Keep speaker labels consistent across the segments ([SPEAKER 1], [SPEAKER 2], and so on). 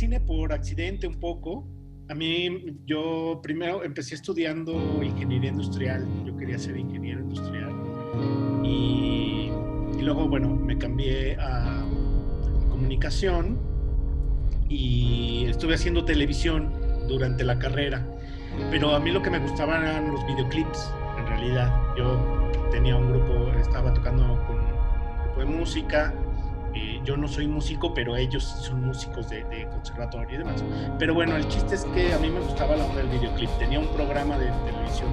[SPEAKER 1] cine por accidente un poco. Yo primero empecé estudiando ingeniería industrial. Yo quería ser ingeniero industrial. Y luego, bueno, me cambié a comunicación y estuve haciendo televisión durante la carrera. Pero a mí lo que me gustaban eran los videoclips, en realidad. Yo tenía un grupo, estaba tocando con un grupo de música. Yo no soy músico, pero ellos son músicos de conservatorio y demás. Pero bueno, el chiste es que a mí me gustaba la onda del videoclip. Tenía un programa de televisión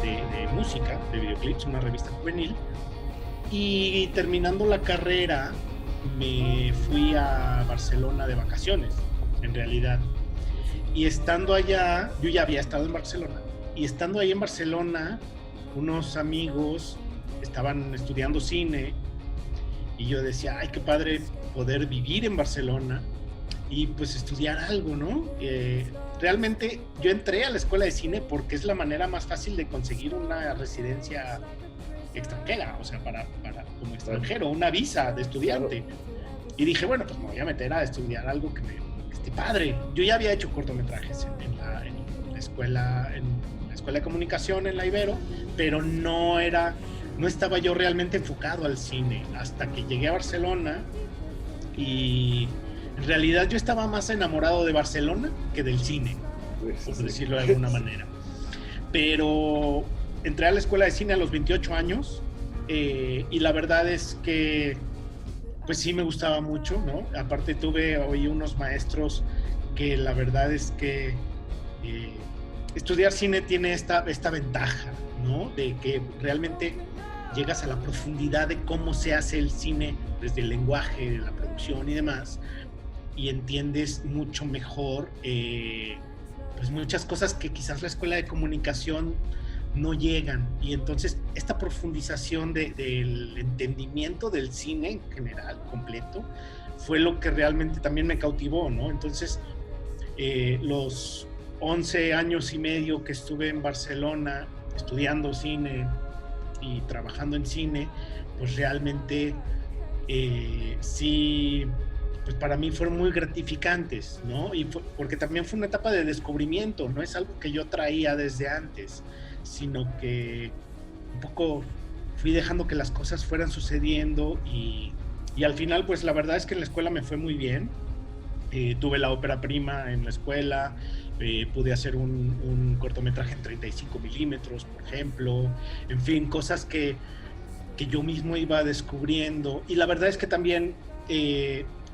[SPEAKER 1] de música, de videoclips, una revista juvenil. Y terminando la carrera, me fui a Barcelona de vacaciones, en realidad. Y estando allá, yo ya había estado en Barcelona, y estando ahí en Barcelona, unos amigos estaban estudiando cine, y yo decía, ay, qué padre poder vivir en Barcelona y pues estudiar algo, ¿no? Realmente yo entré a la escuela de cine porque es la manera más fácil de conseguir una residencia extranjera, o sea, para como extranjero, una visa de estudiante. Y dije, bueno, pues me voy a meter a estudiar algo que esté padre. Yo ya había hecho cortometrajes en la escuela de comunicación en la Ibero, pero no estaba yo realmente enfocado al cine hasta que llegué a Barcelona. Y en realidad yo estaba más enamorado de Barcelona que del cine, por decirlo de alguna manera. Pero entré a la escuela de cine a los 28 años y la verdad es que pues sí me gustaba mucho, ¿no? Aparte tuve hoy unos maestros que la verdad es que estudiar cine tiene esta ventaja, ¿no? De que realmente llegas a la profundidad de cómo se hace el cine desde el lenguaje, la producción y demás, y entiendes mucho mejor pues muchas cosas que quizás la escuela de comunicación no llegan. Y entonces esta profundización del entendimiento del cine en general, completo, fue lo que realmente también me cautivó, ¿no? Entonces los 11 años y medio que estuve en Barcelona estudiando cine y trabajando en cine, pues realmente sí, pues para mí fueron muy gratificantes, ¿no? Porque también fue una etapa de descubrimiento, no es algo que yo traía desde antes, sino que un poco fui dejando que las cosas fueran sucediendo y al final, pues la verdad es que en la escuela me fue muy bien. Tuve la ópera prima en la escuela, pude hacer un cortometraje en 35 milímetros, por ejemplo, en fin, cosas que yo mismo iba descubriendo. Y la verdad es que también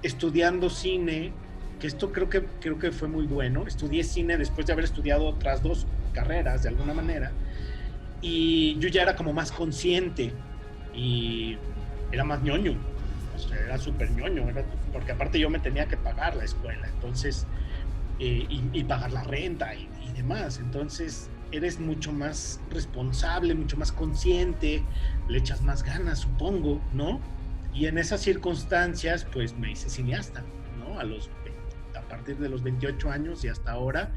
[SPEAKER 1] estudiando cine, que esto creo que fue muy bueno, estudié cine después de haber estudiado otras dos carreras de alguna manera, y yo ya era como más consciente y era más ñoño. O sea, era súper ñoño, porque aparte yo me tenía que pagar la escuela, entonces, y pagar la renta y demás. Entonces, eres mucho más responsable, mucho más consciente, le echas más ganas, supongo, ¿no? Y en esas circunstancias, pues me hice cineasta, ¿no? A partir de los 28 años y hasta ahora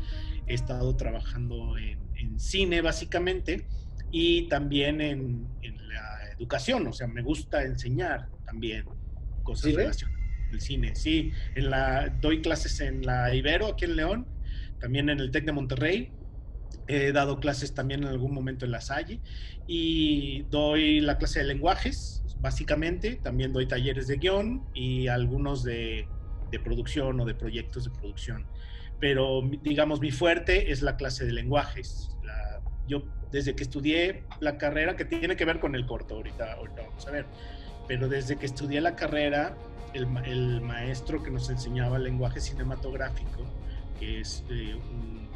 [SPEAKER 1] he estado trabajando en cine, básicamente, y también en la educación. O sea, me gusta enseñar también cosas relacionadas con el cine. Sí, doy clases en la Ibero, aquí en León, también en el TEC de Monterrey. He dado clases también en algún momento en La Salle y doy la clase de lenguajes, básicamente. También doy talleres de guión y algunos de producción o de proyectos de producción. Pero, digamos, mi fuerte es la clase de lenguajes. Yo, desde que estudié la carrera, que tiene que ver con el corto, ahorita vamos a ver, pero desde que estudié la carrera, el maestro que nos enseñaba el lenguaje cinematográfico, que es un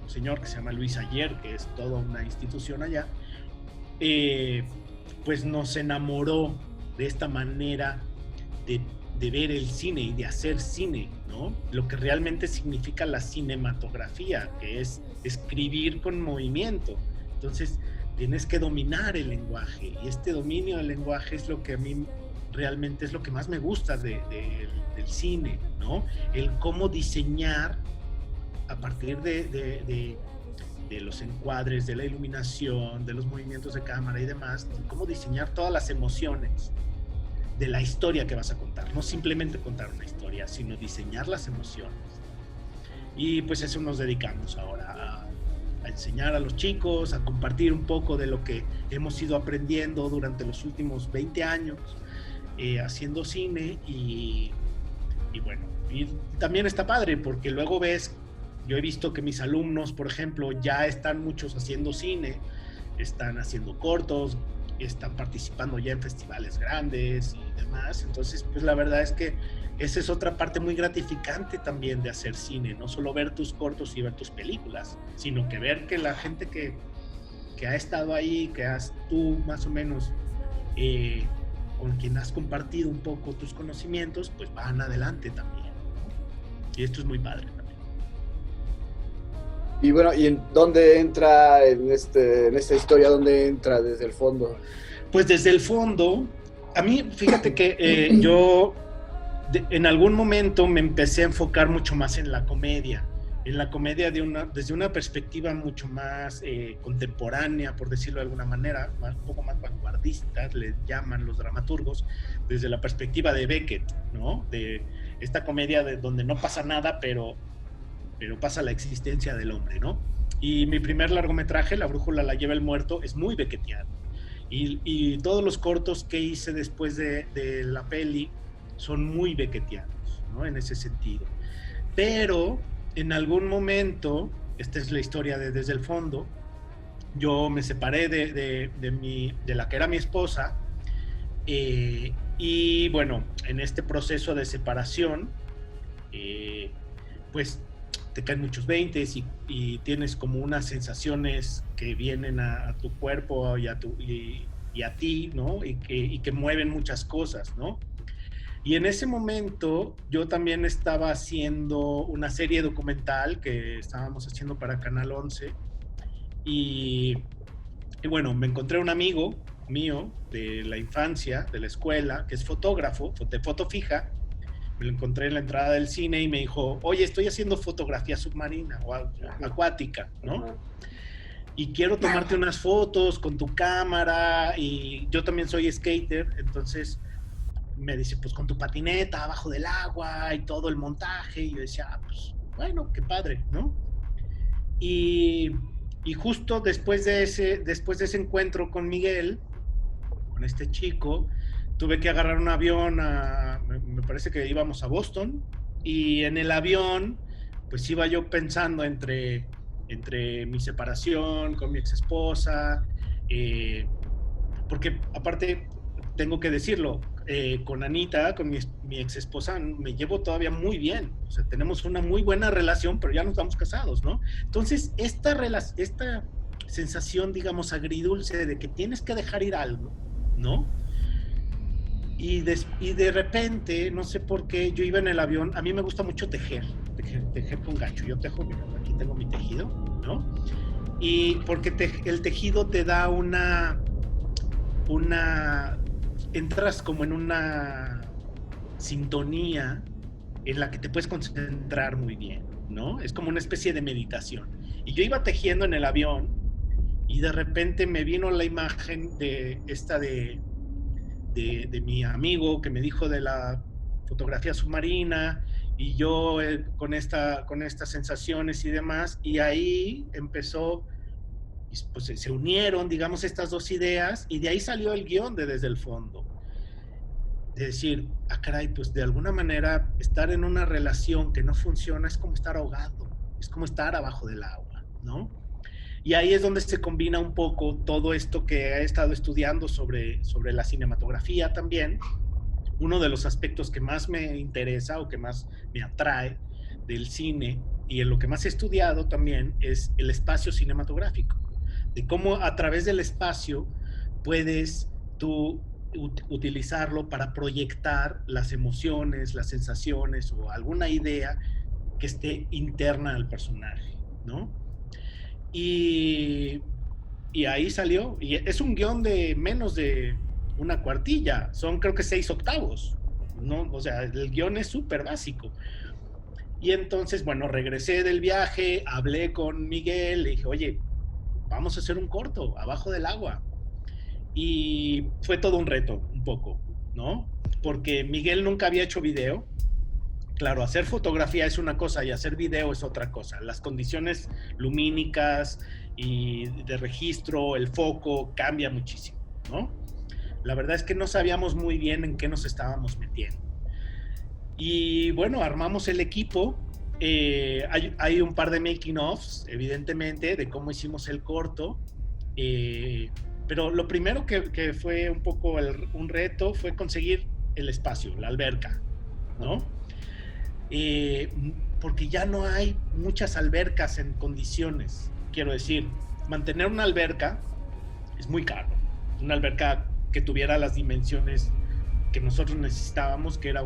[SPEAKER 1] señor que se llama Luis Ayer, que es toda una institución allá, pues nos enamoró de esta manera de ver el cine y de hacer cine, ¿no? Lo que realmente significa la cinematografía, que es escribir con movimiento. Entonces, tienes que dominar el lenguaje, y este dominio del lenguaje es lo que a mí realmente es lo que más me gusta del cine, ¿no? El cómo diseñar a partir de los encuadres, de la iluminación, de los movimientos de cámara y demás, cómo diseñar todas las emociones de la historia que vas a contar. No simplemente contar una historia, sino diseñar las emociones. Y pues eso nos dedicamos ahora a enseñar a los chicos, a compartir un poco de lo que hemos ido aprendiendo durante los últimos 20 años haciendo cine y bueno, y también está padre porque luego ves, yo he visto que mis alumnos, por ejemplo, ya están muchos haciendo cine, están haciendo cortos, están participando ya en festivales grandes y demás. Entonces, pues la verdad es que esa es otra parte muy gratificante también de hacer cine, no solo ver tus cortos y ver tus películas, sino que ver que la gente que ha estado ahí, que has tú más o menos con quien has compartido un poco tus conocimientos, pues van adelante también, ¿no? Y esto es muy padre también.
[SPEAKER 2] Y bueno, ¿y en dónde entra en esta historia? ¿Dónde entra desde el fondo?
[SPEAKER 1] Pues desde el fondo, a mí, fíjate que yo en algún momento me empecé a enfocar mucho más en la comedia desde una perspectiva mucho más contemporánea, por decirlo de alguna manera, un poco más vanguardista, le llaman los dramaturgos, desde la perspectiva de Beckett, ¿no? De esta comedia de donde no pasa nada, pero pasa la existencia del hombre, ¿no? Y mi primer largometraje, La brújula la lleva el muerto, es muy beckettiano. Y todos los cortos que hice después de la peli son muy beckettianos, ¿no? En ese sentido. Pero en algún momento, esta es la historia de Desde el Fondo, yo me separé de la que era mi esposa, y bueno, en este proceso de separación, pues te caen muchos veintes y tienes como unas sensaciones que vienen a tu cuerpo y a ti, ¿no? Y que mueven muchas cosas, ¿no? Y en ese momento yo también estaba haciendo una serie documental que estábamos haciendo para Canal 11 y bueno, me encontré un amigo mío de la infancia, de la escuela, que es fotógrafo, de foto fija. Me lo encontré en la entrada del cine y me dijo, oye, estoy haciendo fotografía submarina o acuática, ¿no? Y quiero tomarte unas fotos con tu cámara, y yo también soy skater, entonces me dice, pues con tu patineta abajo del agua y todo el montaje. Y yo decía, pues bueno, qué padre, ¿no? Y justo después de ese encuentro con Miguel, con este chico, tuve que agarrar un avión me parece que íbamos a Boston, y en el avión pues iba yo pensando entre mi separación con mi ex esposa, porque aparte tengo que decirlo, con Anita, con mi ex esposa, me llevo todavía muy bien, o sea, tenemos una muy buena relación, pero ya no estamos casados, ¿no? Entonces esta sensación, digamos, agridulce de que tienes que dejar ir algo, ¿no? Y de repente, no sé por qué, yo iba en el avión, a mí me gusta mucho tejer con gancho, yo tejo, mira, aquí tengo mi tejido, ¿no? Y porque el tejido te da entras como en una sintonía en la que te puedes concentrar muy bien, ¿no? Es como una especie de meditación. Y yo iba tejiendo en el avión y de repente me vino la imagen de mi amigo que me dijo de la fotografía submarina, y yo con estas sensaciones y demás, y ahí empezó, pues se unieron, digamos, estas dos ideas, y de ahí salió el guión de Desde el Fondo. De decir, caray, pues de alguna manera estar en una relación que no funciona es como estar ahogado, es como estar abajo del agua, ¿no? Y ahí es donde se combina un poco todo esto que he estado estudiando sobre la cinematografía también. Uno de los aspectos que más me interesa o que más me atrae del cine, y en lo que más he estudiado también, es el espacio cinematográfico. De cómo a través del espacio puedes tú utilizarlo para proyectar las emociones, las sensaciones o alguna idea que esté interna al personaje, ¿no? Y ahí salió, y es un guión de menos de una cuartilla, son creo que 6/8, ¿no? O sea, el guión es súper básico. Y entonces, bueno, regresé del viaje, hablé con Miguel, le dije, oye, vamos a hacer un corto, abajo del agua. Y fue todo un reto, un poco, ¿no? Porque Miguel nunca había hecho video, Claro, hacer fotografía es una cosa y hacer video es otra cosa. Las condiciones lumínicas y de registro, el foco, cambia muchísimo, ¿no? La verdad es que no sabíamos muy bien en qué nos estábamos metiendo. Y bueno, armamos el equipo. Hay un par de making-ofs, evidentemente, de cómo hicimos el corto. Pero lo primero que fue un poco un reto fue conseguir el espacio, la alberca, ¿no? Porque ya no hay muchas albercas en condiciones. Quiero decir, mantener una alberca es muy caro. Una alberca que tuviera las dimensiones que nosotros necesitábamos, que era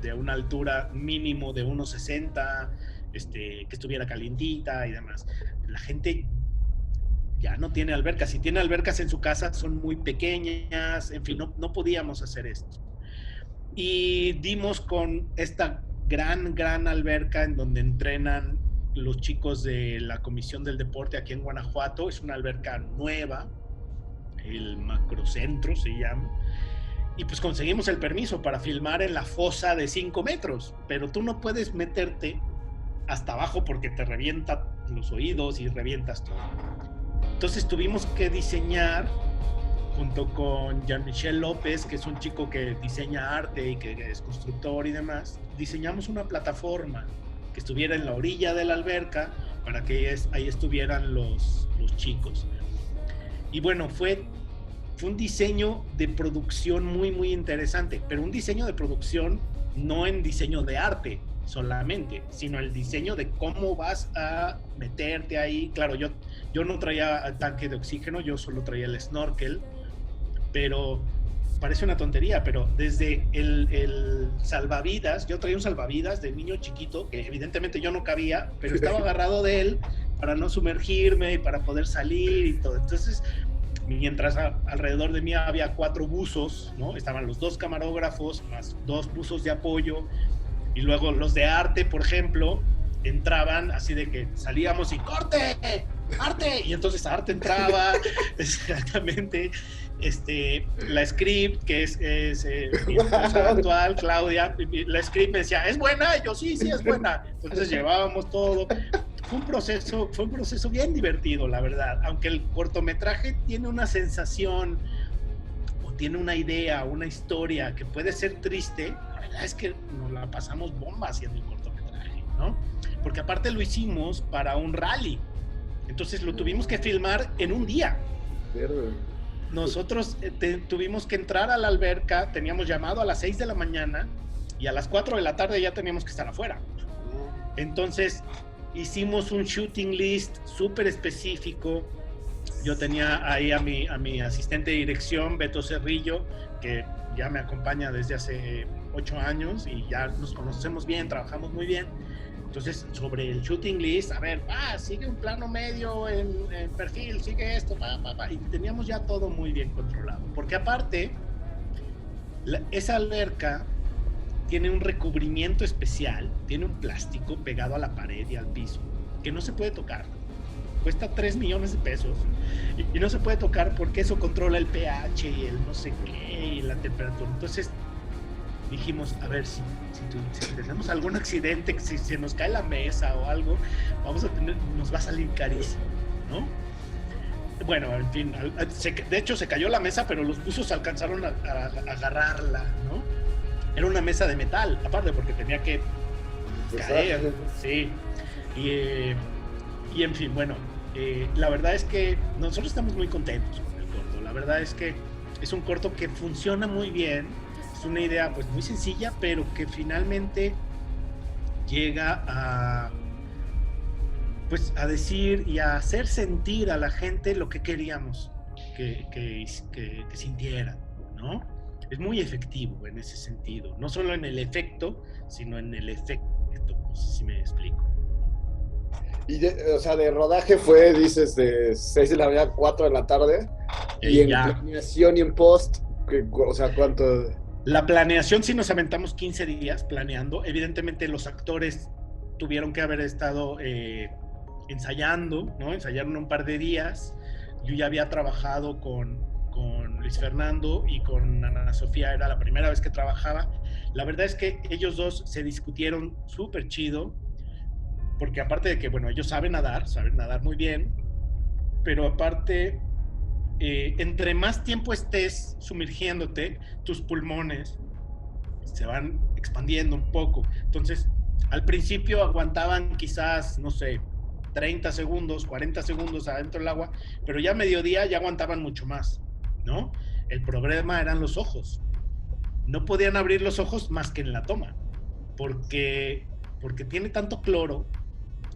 [SPEAKER 1] de una altura mínimo de 1,60, que estuviera calientita y demás. La gente ya no tiene albercas. Si tiene albercas en su casa, son muy pequeñas. En fin, no podíamos hacer esto. Y dimos con esta gran alberca en donde entrenan los chicos de la Comisión del Deporte aquí en Guanajuato. Es una alberca nueva, el Macrocentro se llama. Y pues conseguimos el permiso para filmar en la fosa de 5 metros, pero tú no puedes meterte hasta abajo porque te revienta los oídos y revientas todo. Entonces tuvimos que diseñar, junto con Jean-Michel López, que es un chico que diseña arte y que es constructor y demás, diseñamos una plataforma que estuviera en la orilla de la alberca para que ahí estuvieran los chicos. Y bueno, fue un diseño de producción muy interesante, pero un diseño de producción no en diseño de arte solamente, sino el diseño de cómo vas a meterte ahí. Claro, yo no traía el tanque de oxígeno, yo solo traía el snorkel, pero parece una tontería, pero desde el salvavidas, yo traía un salvavidas de niño chiquito, que evidentemente yo no cabía, pero estaba agarrado de él para no sumergirme y para poder salir y todo. Entonces, mientras alrededor de mí había 4 buzos, ¿no? Estaban los 2 camarógrafos, más 2 buzos de apoyo, y luego los de arte, por ejemplo, entraban así de que salíamos y ¡corte! ¡Arte! Y entonces arte entraba, exactamente. La script, que es mi esposa actual, Claudia, la script me decía, ¿es buena? Y yo, sí, es buena. Entonces llevábamos todo. Fue un proceso bien divertido, la verdad. Aunque el cortometraje tiene una sensación, o tiene una idea, una historia que puede ser triste, la verdad es que nos la pasamos bomba haciendo el cortometraje, ¿no? Porque aparte lo hicimos para un rally. Entonces lo tuvimos que filmar en un día. Nosotros tuvimos que entrar a la alberca, teníamos llamado a las 6 de la mañana y a las 4 de la tarde ya teníamos que estar afuera. Entonces hicimos un shooting list súper específico. Yo tenía ahí a mi asistente de dirección, Beto Cerrillo, que ya me acompaña desde hace 8 años y ya nos conocemos bien, trabajamos muy bien. Entonces, sobre el shooting list, a ver, sigue un plano medio en perfil, sigue esto, y teníamos ya todo muy bien controlado. Porque aparte, esa alberca tiene un recubrimiento especial, tiene un plástico pegado a la pared y al piso, que no se puede tocar. Cuesta 3 millones de pesos y no se puede tocar porque eso controla el pH y el no sé qué y la temperatura. Entonces dijimos, a ver, si tenemos algún accidente, si se nos cae la mesa o algo, nos va a salir carísimo, ¿no? Bueno, en fin, de hecho se cayó la mesa, pero los buzos alcanzaron a agarrarla, ¿no? Era una mesa de metal, aparte, porque tenía que caer, sí. Y en fin, bueno, la verdad es que nosotros estamos muy contentos con el corto. La verdad es que es un corto que funciona muy bien. Es una idea pues muy sencilla, pero que finalmente llega a decir y a hacer sentir a la gente lo que queríamos que sintieran, ¿no? Es muy efectivo en ese sentido, no solo en el efecto, sino en el efecto, no sé si me explico.
[SPEAKER 2] Y de rodaje fue, dices, de 6 de la mañana a 4 de la tarde, y en planeación y en post, ¿cuánto?
[SPEAKER 1] La planeación sí nos aventamos 15 días planeando. Evidentemente los actores tuvieron que haber estado ensayando, ¿no? Ensayaron un par de días. Yo ya había trabajado con Luis Fernando y con Ana Sofía era la primera vez que trabajaba. La verdad es que ellos dos se discutieron súper chido, porque aparte de que, bueno, ellos saben nadar muy bien, pero aparte, entre más tiempo estés sumergiéndote, tus pulmones se van expandiendo un poco. Entonces, al principio aguantaban quizás, no sé, 30 segundos, 40 segundos adentro del agua, pero ya a mediodía ya aguantaban mucho más, ¿no? El problema eran los ojos. No podían abrir los ojos más que en la toma, porque tiene tanto cloro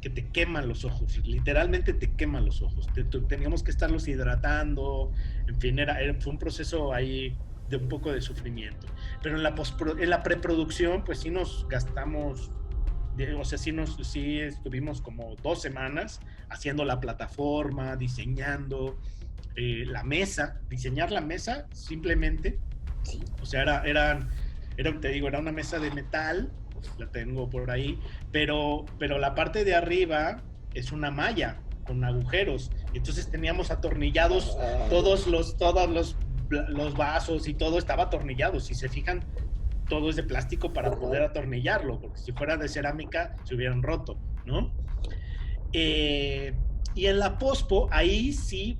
[SPEAKER 1] que te queman los ojos, literalmente te queman los ojos. Teníamos que estarlos hidratando, en fin, fue un proceso ahí de un poco de sufrimiento. Pero en la preproducción, pues sí nos gastamos, o sea, sí estuvimos como 2 semanas haciendo la plataforma, diseñando la mesa, diseñar la mesa simplemente. Sí. O sea, te digo, era una mesa de metal, la tengo por ahí, pero la parte de arriba es una malla con agujeros. Entonces teníamos atornillados todos los vasos y todo estaba atornillado. Si se fijan, todo es de plástico para poder atornillarlo, porque si fuera de cerámica se hubieran roto, ¿no? Y en la pospo, ahí sí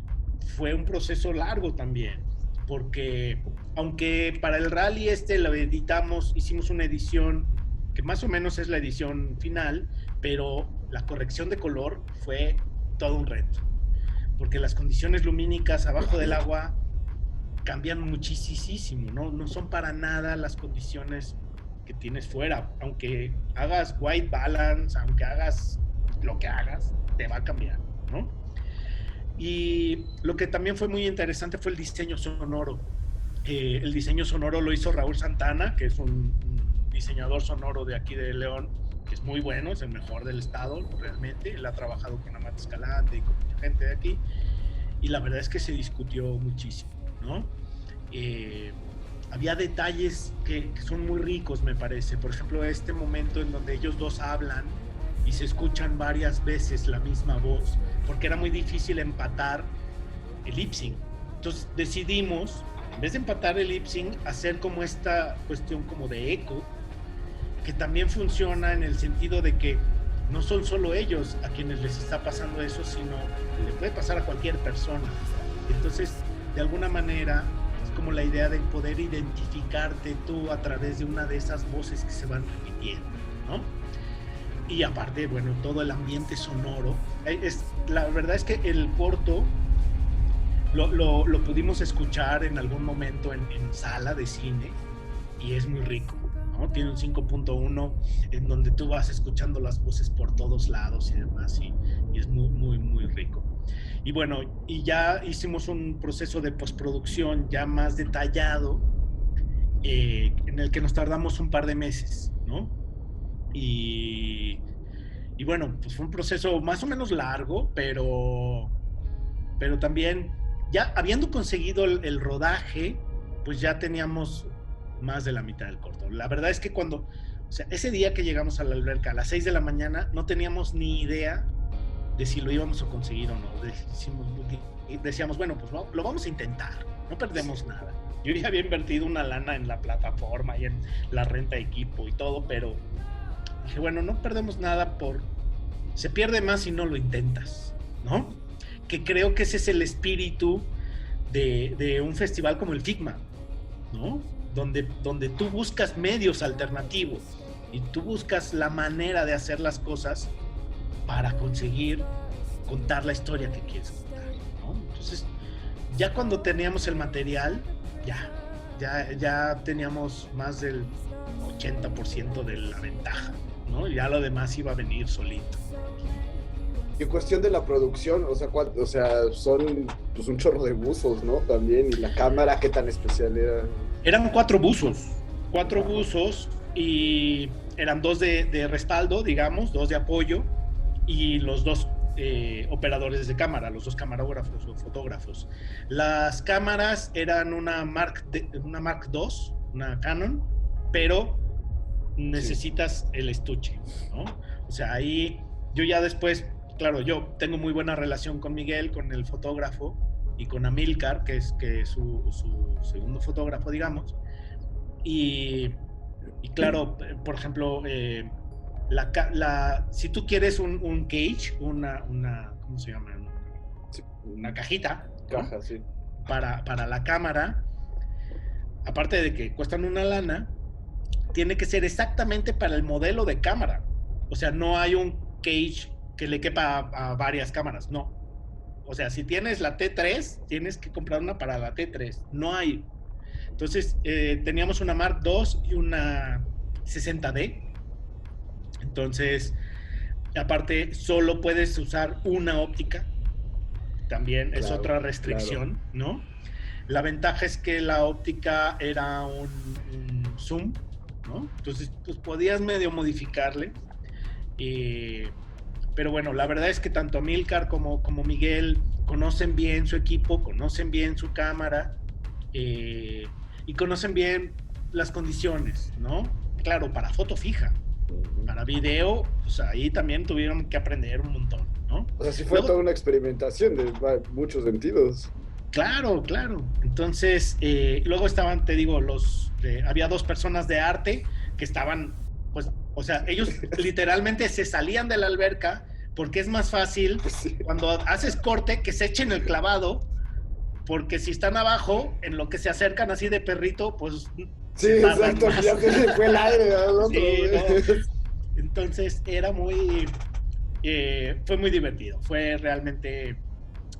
[SPEAKER 1] fue un proceso largo también, porque aunque para el rally lo editamos, hicimos una edición que más o menos es la edición final, pero la corrección de color fue todo un reto, porque las condiciones lumínicas abajo del agua cambian muchísimo, no son para nada las condiciones que tienes fuera. Aunque hagas white balance, aunque hagas lo que hagas, te va a cambiar, ¿no? Y lo que también fue muy interesante fue el diseño sonoro. El diseño sonoro lo hizo Raúl Santana, que es un diseñador sonoro de aquí de León, que es muy bueno, es el mejor del estado realmente. Él ha trabajado con Amat Escalante y con mucha gente de aquí, y la verdad es que se discutió muchísimo, ¿no? Había detalles que son muy ricos, me parece. Por ejemplo, este momento en donde ellos dos hablan y se escuchan varias veces la misma voz, porque era muy difícil empatar el lip sync. Entonces decidimos, en vez de empatar el lip sync, hacer como esta cuestión como de eco, que también funciona en el sentido de que no son solo ellos a quienes les está pasando eso, sino le puede pasar a cualquier persona. Entonces, de alguna manera, es como la idea de poder identificarte tú a través de una de esas voces que se van repitiendo, ¿no? Y aparte, bueno, todo el ambiente sonoro. La verdad es que el corto lo pudimos escuchar en algún momento en sala de cine y es muy rico, ¿no? Tiene un 5.1 en donde tú vas escuchando las voces por todos lados y demás, y es muy rico. Y bueno, y ya hicimos un proceso de postproducción ya más detallado, en el que nos tardamos un par de meses, ¿no? Y bueno, pues fue un proceso más o menos largo, pero también, ya habiendo conseguido el rodaje, pues ya teníamos más de la mitad del corto. La verdad es que o sea, ese día que llegamos a la alberca a las 6 de la mañana, no teníamos ni idea de si lo íbamos a conseguir o no. Decíamos, bueno, pues no, lo vamos a intentar, no perdemos nada. Yo ya había invertido una lana en la plataforma y en la renta de equipo y todo, pero dije, bueno, no perdemos nada, se pierde más si no lo intentas, ¿no? Que creo que ese es el espíritu de un festival como el FIGMA, ¿no? Donde tú buscas medios alternativos y tú buscas la manera de hacer las cosas para conseguir contar la historia que quieres contar, ¿no? Entonces, ya cuando teníamos el material, ya teníamos más del 80% de la ventaja, ¿no? Ya lo demás iba a venir solito.
[SPEAKER 2] Y en cuestión de la producción, o sea, son pues un chorro de buzos, ¿no? También, y la cámara, ¿qué tan especial era?
[SPEAKER 1] Eran 4 buzos, y eran 2 de respaldo, digamos, 2 de apoyo, y los 2 operadores de cámara, los 2 camarógrafos o fotógrafos. Las cámaras eran una Mark II, una Canon, pero necesitas el estuche, ¿no? O sea, ahí yo ya después, claro, yo tengo muy buena relación con Miguel, con el fotógrafo, y con Amílcar, que es su segundo fotógrafo, digamos. Y claro, por ejemplo, si tú quieres un cage, una ¿cómo se llama? Una cajita, ¿no?
[SPEAKER 2] Caja, sí.
[SPEAKER 1] Para la cámara, aparte de que cuestan una lana, tiene que ser exactamente para el modelo de cámara. O sea, no hay un cage que le quepa a varias cámaras, no. O sea, si tienes la T3, tienes que comprar una para la T3. No hay. Entonces, teníamos una Mark II y una 60D. Entonces, aparte, solo puedes usar una óptica. También es otra restricción, ¿no? La ventaja es que la óptica era un zoom, ¿no? Entonces, pues podías medio modificarle. Pero bueno, la verdad es que tanto Amílcar como Miguel conocen bien su equipo, conocen bien su cámara y conocen bien las condiciones, ¿no? Claro, para foto fija, para video, pues ahí también tuvieron que aprender un montón, ¿no?
[SPEAKER 2] O sea, sí fue toda una experimentación de muchos sentidos.
[SPEAKER 1] Claro. Entonces, luego estaban, te digo, había 2 personas de arte que estaban, pues, o sea, ellos literalmente se salían de la alberca porque es más fácil cuando haces corte que se echen el clavado, porque si están abajo, en lo que se acercan así de perrito, pues
[SPEAKER 2] sí, exacto, más. Ya se fue el aire, ¿no?
[SPEAKER 1] Sí, no. Entonces era fue muy divertido, fue realmente,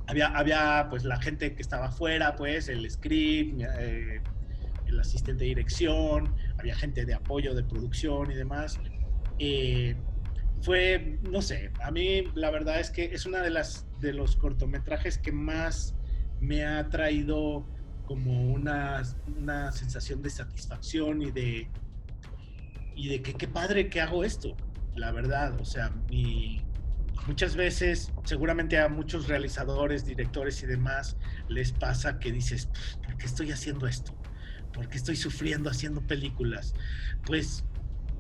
[SPEAKER 1] había pues la gente que estaba afuera, pues el script, el asistente de dirección, había gente de apoyo de producción y demás. Fue, no sé, a mí la verdad es que es una de los cortometrajes que más me ha traído como una sensación de satisfacción y de que qué padre que hago esto, la verdad. O sea, muchas veces, seguramente a muchos realizadores, directores y demás, les pasa que dices, ¿por qué estoy haciendo esto? ¿Por qué estoy sufriendo haciendo películas? Pues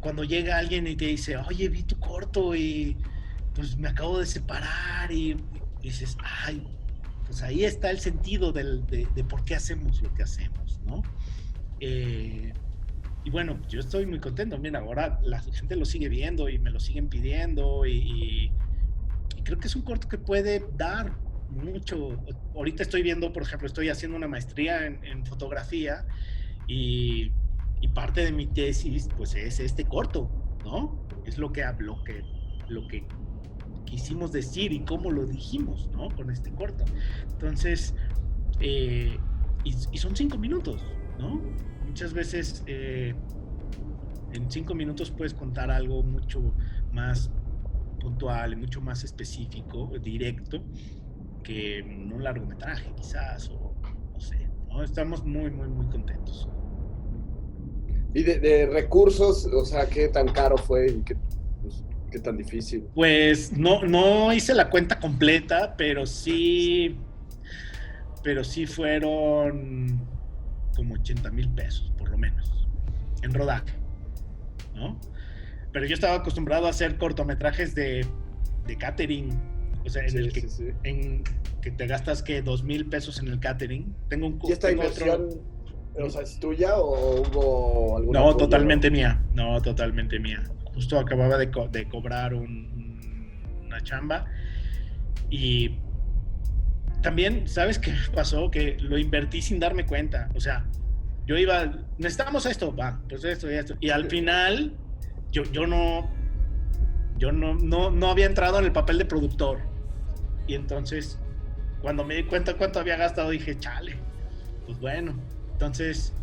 [SPEAKER 1] cuando llega alguien y te dice, oye, vi tu corto y pues me acabo de separar, y dices, ay, pues ahí está el sentido de por qué hacemos lo que hacemos, ¿no? Y bueno, yo estoy muy contento. Mira, ahora la gente lo sigue viendo y me lo siguen pidiendo y creo que es un corto que puede dar mucho. Ahorita estoy viendo, por ejemplo, estoy haciendo una maestría en fotografía y parte de mi tesis pues es este corto, ¿no? Es lo que quisimos decir y cómo lo dijimos, ¿no? Con este corto. Entonces, y son 5 minutos, ¿no? Muchas veces en 5 minutos puedes contar algo mucho más puntual, mucho más específico, directo, que en un largometraje quizás, o no sé, ¿no? Estamos muy contentos.
[SPEAKER 2] ¿Y de recursos, o sea, qué tan caro fue y qué tan difícil?
[SPEAKER 1] Pues no hice la cuenta completa, pero sí fueron como 80,000 pesos, por lo menos, en rodaje, ¿no? Pero yo estaba acostumbrado a hacer cortometrajes de catering, o sea, en que te gastas, ¿qué? 2,000 pesos en el catering.
[SPEAKER 2] ¿Y esta inversión, o sea, es tuya o hubo alguna?
[SPEAKER 1] No, totalmente mía. No, totalmente mía. Justo acababa de cobrar una chamba y también, ¿sabes qué pasó? Que lo invertí sin darme cuenta. O sea, yo necesitamos esto, va, pues esto y esto. Y al final, yo no había entrado en el papel de productor. Y entonces, cuando me di cuenta cuánto había gastado, dije, chale, pues bueno. Entonces,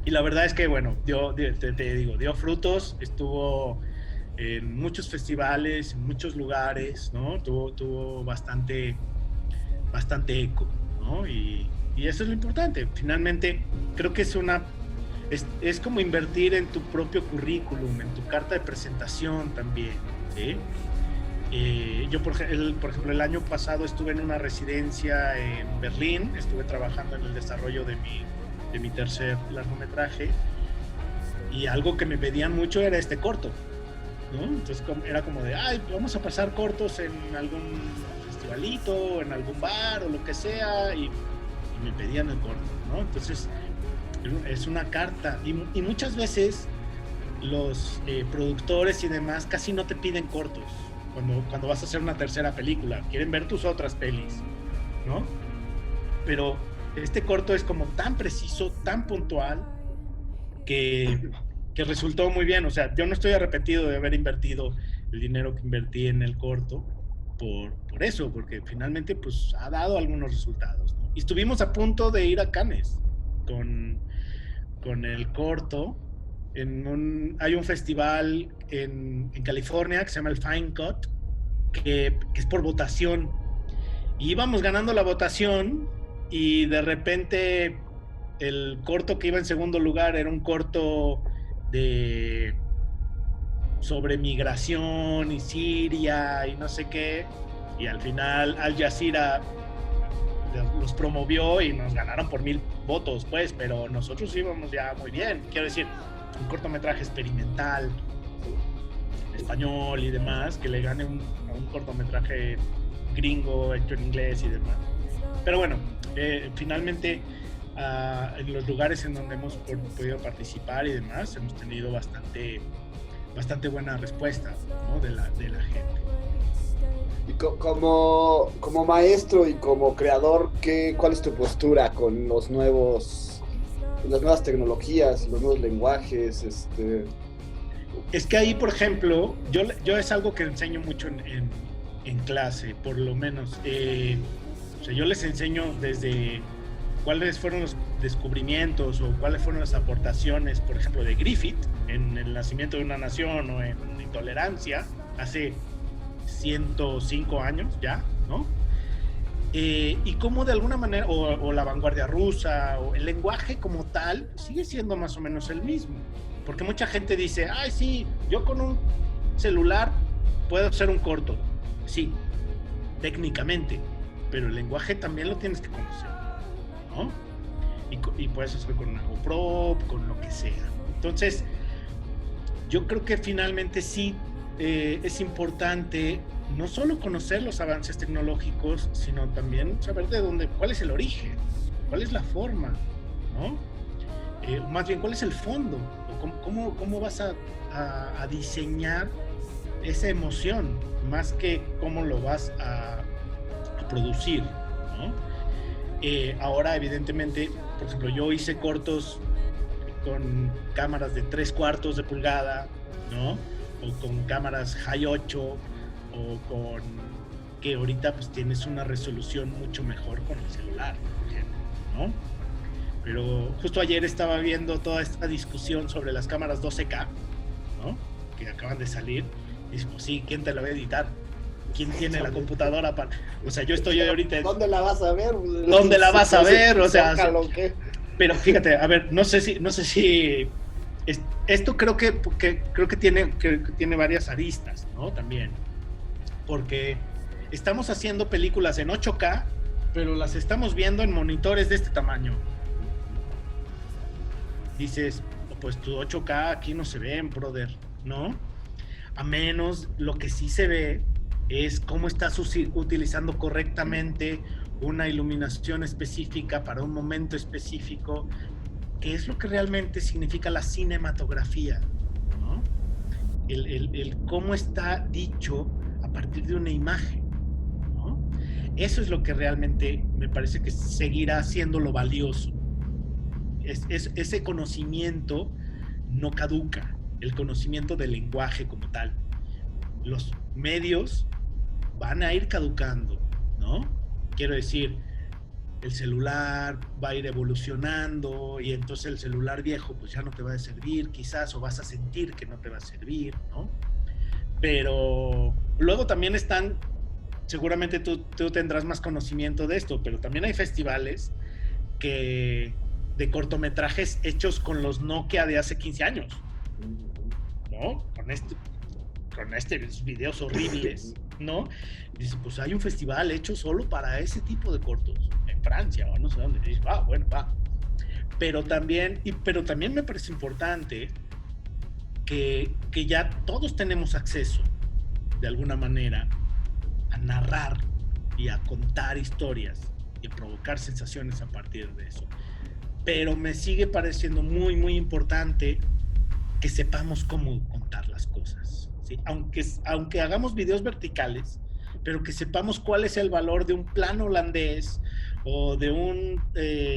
[SPEAKER 1] y la verdad es que, bueno, te digo, dio frutos, estuvo en muchos festivales, en muchos lugares, ¿no? Tuvo bastante eco, ¿no? Y eso es lo importante. Finalmente, creo que es como invertir en tu propio currículum, en tu carta de presentación también, ¿sí? Yo, por ejemplo, el año pasado estuve en una residencia en Berlín, estuve trabajando en el desarrollo de mi tercer largometraje, y algo que me pedían mucho era este corto, ¿no? Entonces era como de, ay, vamos a pasar cortos en algún festivalito, en algún bar o lo que sea, y me pedían el corto, ¿no? Entonces, es una carta, y muchas veces los productores y demás casi no te piden cortos cuando vas a hacer una tercera película, quieren ver tus otras pelis, ¿no? Pero este corto es como tan preciso, tan puntual, que resultó muy bien. O sea, yo no estoy arrepentido de haber invertido el dinero que invertí en el corto por eso, porque finalmente pues ha dado algunos resultados, ¿no? Y estuvimos a punto de ir a Cannes con el corto. Hay un festival en California que se llama el Fine Cut, que es por votación. Y íbamos ganando la votación y de repente el corto que iba en segundo lugar era un corto sobre migración y Siria y no sé qué, y al final Al Jazeera los promovió y nos ganaron por 1000 votos, pues, pero nosotros íbamos ya muy bien. Quiero decir, un cortometraje experimental en español y demás, que le gane a un cortometraje gringo hecho en inglés y demás. Pero bueno, finalmente en los lugares en donde hemos podido participar y demás, hemos tenido bastante buena respuesta, ¿no? de la gente.
[SPEAKER 2] Y como maestro y como creador, ¿cuál es tu postura con las nuevas tecnologías, los nuevos lenguajes?
[SPEAKER 1] Es que ahí, por ejemplo, yo es algo que enseño mucho en clase, por lo menos. O sea, yo les enseño desde cuáles fueron los descubrimientos o cuáles fueron las aportaciones, por ejemplo, de Griffith en El nacimiento de una nación o en Intolerancia, hace 105 años ya, ¿no? Y cómo de alguna manera, o La vanguardia rusa, o el lenguaje como tal, sigue siendo más o menos el mismo. Porque mucha gente dice, ay, sí, yo con un celular puedo hacer un corto. Sí, técnicamente, pero el lenguaje también lo tienes que conocer, ¿no? Y puedes hacerlo con una GoPro, con lo que sea. Entonces, yo creo que finalmente sí es importante no solo conocer los avances tecnológicos, sino también saber cuál es el origen, cuál es la forma, ¿no? Más bien, cuál es el fondo, cómo vas a diseñar esa emoción, más que cómo lo vas a producir, ¿no? Ahora, evidentemente, por ejemplo, yo hice cortos con cámaras de 3/4 de pulgada, ¿no? O con cámaras High 8, o con que ahorita pues tienes una resolución mucho mejor con el celular, por ejemplo, ¿no? Pero justo ayer estaba viendo toda esta discusión sobre las cámaras 12K, ¿no? Que acaban de salir. Y digo, sí, ¿quién te la va a editar? ¿Quién tiene la computadora para...? O sea, yo estoy ahorita...
[SPEAKER 2] ¿Dónde la vas a ver?
[SPEAKER 1] ¿Dónde la vas a ver? O sea... Pero fíjate, a ver, no sé si esto creo que tiene varias aristas, ¿no? También. Porque estamos haciendo películas en 8K, pero las estamos viendo en monitores de este tamaño. Dices, pues tu 8K aquí no se ven, brother, ¿no? A menos lo que sí se ve es cómo estás utilizando correctamente una iluminación específica para un momento específico, que es lo que realmente significa la cinematografía, ¿no? El cómo está dicho a partir de una imagen, ¿no? Eso es lo que realmente me parece que seguirá siendo lo valioso. Ese conocimiento no caduca, el conocimiento del lenguaje como tal. Los medios van a ir caducando, ¿no? Quiero decir, el celular va a ir evolucionando y entonces el celular viejo pues ya no te va a servir quizás, o vas a sentir que no te va a servir, ¿no? Pero luego también están, seguramente tú tendrás más conocimiento de esto, pero también hay festivales de cortometrajes hechos con los Nokia de hace 15 años, ¿no? Con estos videos horribles, ¿no? Dice, pues hay un festival hecho solo para ese tipo de cortos, en Francia o no sé dónde. Dice, bueno, va. Pero también me parece importante que ya todos tenemos acceso, de alguna manera, a narrar, y a contar historias y a provocar sensaciones a partir de eso. Pero me sigue pareciendo muy, muy importante que sepamos cómo contar las cosas, ¿sí? Aunque hagamos videos verticales, pero que sepamos cuál es el valor de un plano holandés o de un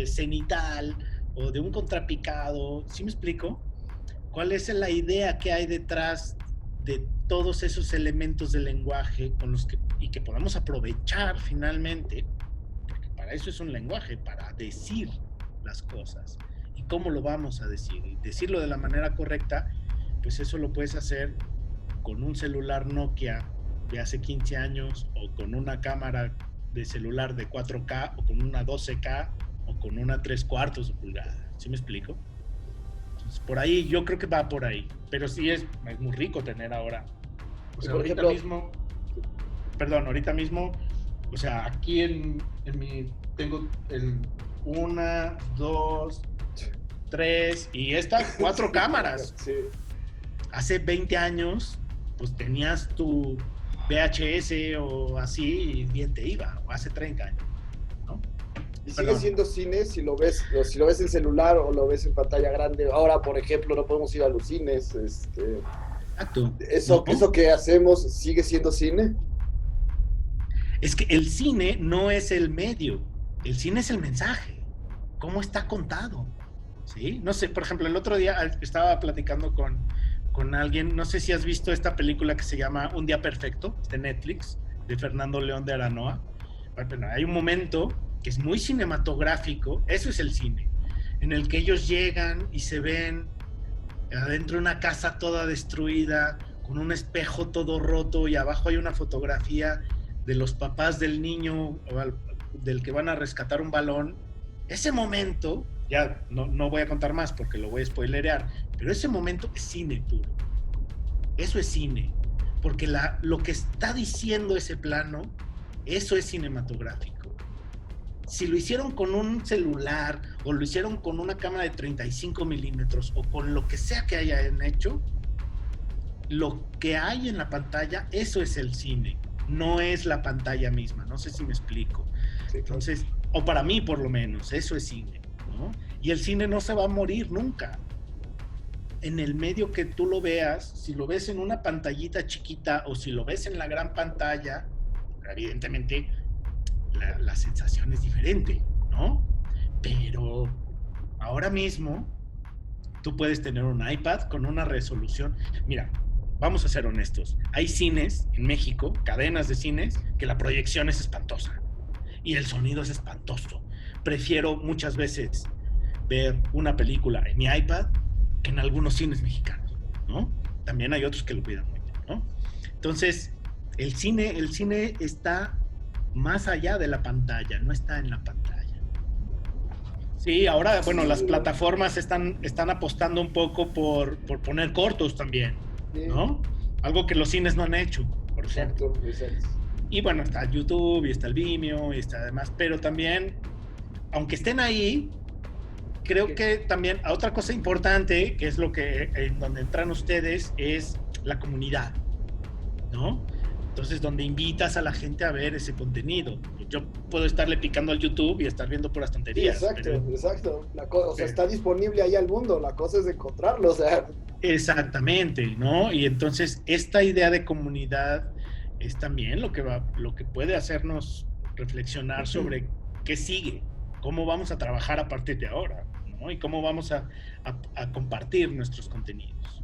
[SPEAKER 1] cenital o de un contrapicado. ¿Sí me explico? ¿Cuál es la idea que hay detrás de todos esos elementos del lenguaje y que podamos aprovechar finalmente? Porque para eso es un lenguaje, para decir las cosas. ¿Y cómo lo vamos a decir? Y decirlo de la manera correcta, pues eso lo puedes hacer con un celular Nokia de hace 15 años, o con una cámara de celular de 4K, o con una 12K, o con una 3/4 de pulgada. ¿Sí me explico? Entonces, por ahí, yo creo que va por ahí. Pero sí es muy rico tener ahora. O sea, ahorita mismo, o sea, aquí en mi, tengo el 1, 2, 3 y estas 4 cámaras.
[SPEAKER 2] Sí.
[SPEAKER 1] Hace 20 años, pues tenías tu VHS o así y bien te iba, o hace 30 años, ¿no?
[SPEAKER 2] Y sigue siendo cine si lo ves en celular o lo ves en pantalla grande. Ahora, por ejemplo, no podemos ir a los cines.
[SPEAKER 1] Exacto.
[SPEAKER 2] ¿Eso que hacemos sigue siendo cine?
[SPEAKER 1] Es que el cine no es el medio, el cine es el mensaje, cómo está contado, ¿sí? No sé, por ejemplo, el otro día estaba platicando con alguien, no sé si has visto esta película que se llama Un Día Perfecto, de Netflix, de Fernando León de Aranoa. Bueno, hay un momento que es muy cinematográfico, eso es el cine, en el que ellos llegan y se ven adentro de una casa toda destruida, con un espejo todo roto, y abajo hay una fotografía de los papás del niño del que van a rescatar un balón. Ese momento, ya no voy a contar más porque lo voy a spoilerear, pero ese momento es cine puro. Eso es cine, porque lo que está diciendo ese plano, eso es cinematográfico. Si lo hicieron con un celular, o lo hicieron con una cámara de 35 milímetros, o con lo que sea que hayan hecho, lo que hay en la pantalla, eso es el cine, no es la pantalla misma. No sé si me explico. Sí, entonces, o para mí por lo menos, eso es cine, ¿no? Y el cine no se va a morir nunca. En el medio que tú lo veas, si lo ves en una pantallita chiquita o si lo ves en la gran pantalla, evidentemente la sensación es diferente, ¿no? Pero ahora mismo tú puedes tener un iPad con una resolución. Mira, vamos a ser honestos, hay cines en México, cadenas de cines, que la proyección es espantosa y el sonido es espantoso. Prefiero muchas veces ver una película en mi iPad que en algunos cines mexicanos, ¿no? También hay otros que lo cuidan mucho, ¿no? Entonces, el cine está más allá de la pantalla, no está en la pantalla. Sí, ahora, bueno, las plataformas están apostando un poco por poner cortos también, ¿no? Algo que los cines no han hecho, por ejemplo.
[SPEAKER 2] Exacto.
[SPEAKER 1] Y bueno, está YouTube y está el Vimeo y está además, pero también, aunque estén ahí, creo que también otra cosa importante, que es lo que en donde entran ustedes, es la comunidad, ¿no? Entonces, donde invitas a la gente a ver ese contenido. Yo puedo estarle picando al YouTube y estar viendo puras tonterías.
[SPEAKER 2] Sí, exacto. O sea, está disponible ahí al mundo, la cosa es encontrarlo, o sea.
[SPEAKER 1] Exactamente, ¿no? Y entonces, esta idea de comunidad es también lo que puede hacernos reflexionar sobre qué sigue, cómo vamos a trabajar a partir de ahora, ¿no? Y cómo vamos a compartir nuestros contenidos.